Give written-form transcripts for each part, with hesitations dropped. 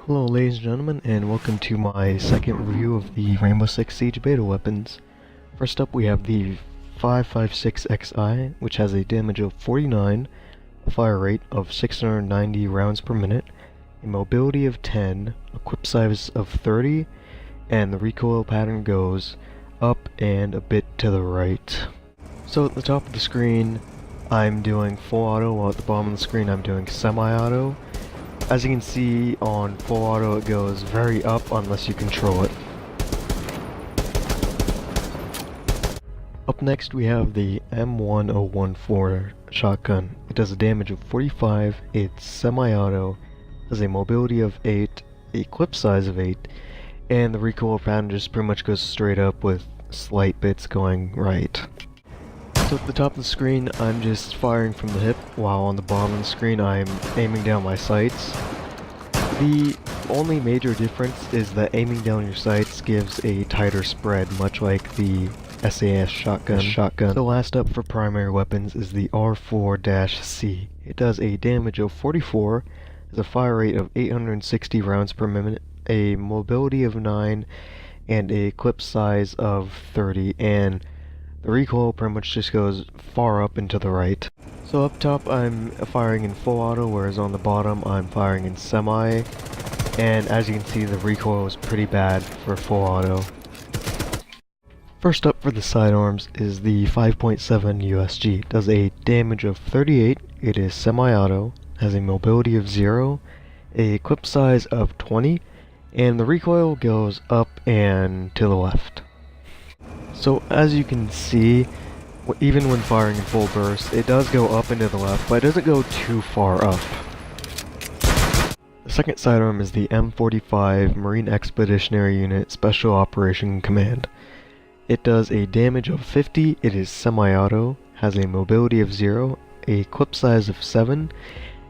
Hello ladies and gentlemen, and welcome to my second review of the Rainbow Six Siege beta weapons. First up we have the 5.56XI, which has a damage of 49, a fire rate of 690 rounds per minute, a mobility of 10, a equip size of 30, and the recoil pattern goes up and a bit to the right. So at the top of the screen I'm doing full auto, while at the bottom of the screen I'm doing semi-auto. As you can see, on full auto it goes very up unless you control it. Up next we have the M1014 shotgun. It does a damage of 45, it's semi-auto, has a mobility of 8, a clip size of 8, and the recoil pattern just pretty much goes straight up with slight bits going right. So at the top of the screen I'm just firing from the hip, while on the bottom of the screen I'm aiming down my sights. The only major difference is that aiming down your sights gives a tighter spread, much like the SAS shotgun. So last up for primary weapons is the R4-C. It does a damage of 44, has a fire rate of 860 rounds per minute, a mobility of 9, and a clip size of 30, and the recoil pretty much just goes far up and to the right. So up top I'm firing in full auto, whereas on the bottom I'm firing in semi, and as you can see the recoil is pretty bad for full auto. First up for the sidearms is the 5.7 USG. It does a damage of 38, it is semi-auto, has a mobility of 0, a clip size of 20, and the recoil goes up and to the left. So as you can see, even when firing in full burst, it does go up and to the left, but it doesn't go too far up. The second sidearm is the M45 Marine Expeditionary Unit Special Operation Command. It does a damage of 50, it is semi-auto, has a mobility of 0, a clip size of 7,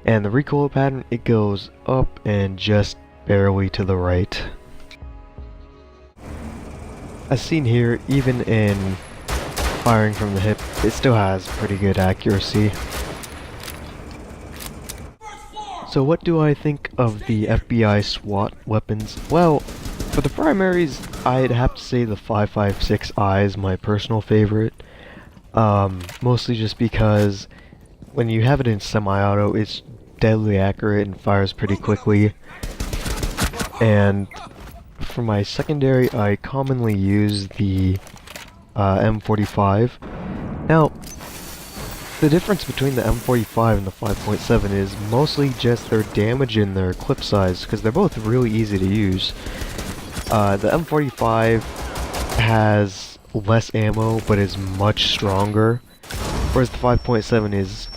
and the recoil pattern, it goes up and just barely to the right. As seen here, even in firing from the hip, it still has pretty good accuracy. So what do I think of the FBI SWAT weapons? Well, for the primaries, I'd have to say the 5.56i is my personal favorite. Mostly just because when you have it in semi-auto, it's deadly accurate and fires pretty quickly. And for my secondary, I commonly use the M45. Now, the difference between the M45 and the 5.7 is mostly just their damage and their clip size, because they're both really easy to use. The M45 has less ammo, but is much stronger, whereas the 5.7 is,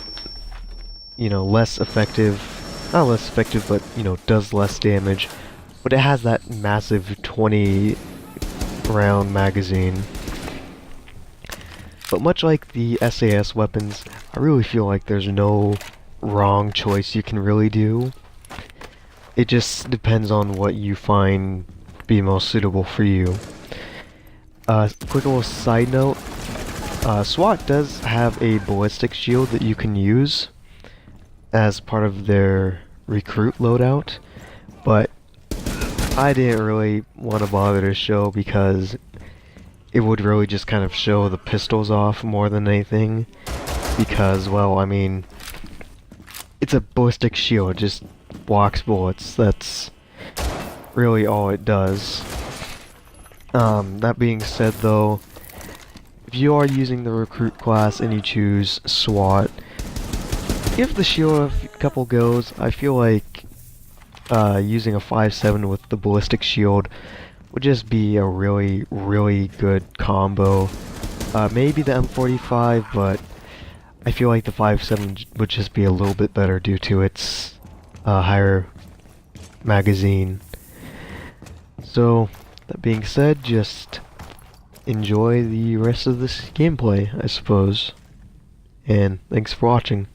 less effective. Not less effective, but, does less damage. But it has that massive 20 round magazine. But much like the SAS weapons, I really feel like there's no wrong choice you can really do. It just depends on what you find to be most suitable for you. Quick little side note, SWAT does have a ballistic shield that you can use as part of their recruit loadout, but I didn't really want to bother to show because it would really just kind of show the pistols off more than anything, because, well, I mean, it's a ballistic shield, it just blocks bullets. That's really all it does. That being said though, if you are using the recruit class and you choose SWAT, give the shield a couple goes. I feel like using a 5.7 with the ballistic shield would just be a really, really good combo. Maybe the M45, but I feel like the 5.7 would just be a little bit better due to its higher magazine. So, that being said, just enjoy the rest of this gameplay, I suppose. And thanks for watching.